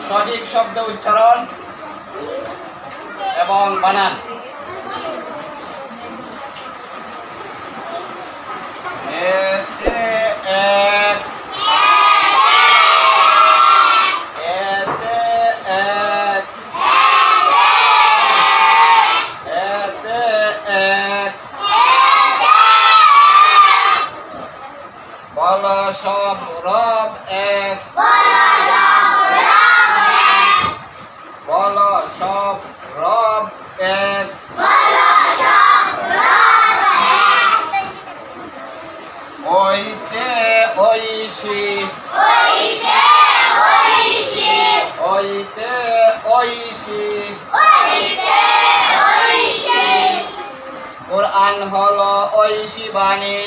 সঠিক শব্দ উচ্চারণ এবং বানান। এতে এক, এতে এক, এতে এক। বলো সব রব এক, বলো সব রব এক। ওইতে ঐশী, ওইতে ঐশী। কোরআন হলো ঐশী বাণী,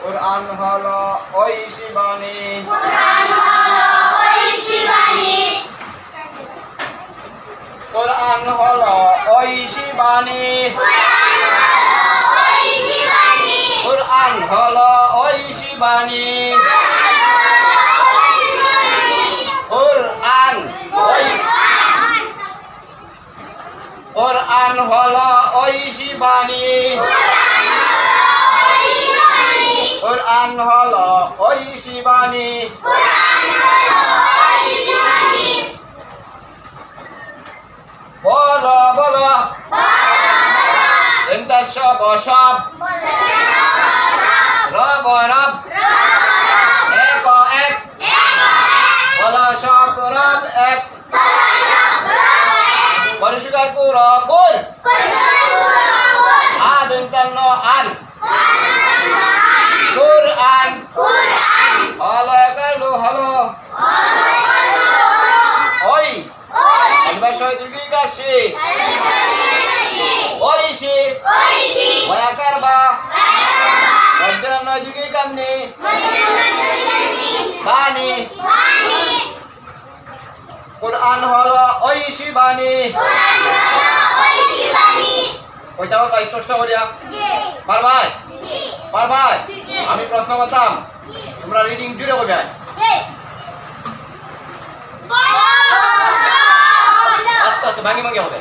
কোরআন হলো ঐশী বাণী। কোরআন হলো ঐশী বাণী, কোরআন হলো ঐশী বাণী। কোরআন, কোরআন হলো ঐশী বাণী, কোরআন হলো ঐশী বাণী। বলো বলো সব সব, রব রব, এক এক। বলো সব রব এক। পরিষ্কার পুর কুর, আদন্তন্য আন, কুরআন। হলো একালো হলো, ওই অন্বশয় দীর্ঘিকাশি, ঐশী বয়াকার বা বজ্রান্ন দীর্ঘিকান্নি বাণী। কোরআন হলো ঐশী বাণী। ওইটা স্পষ্ট করিয়া পারবাই, পারবাই। আমি প্রশ্ন করতাম, তোমরা রিডিং জুড়ে করবে। আস্তে আস্তে ভাঙি ভাঙি হবে।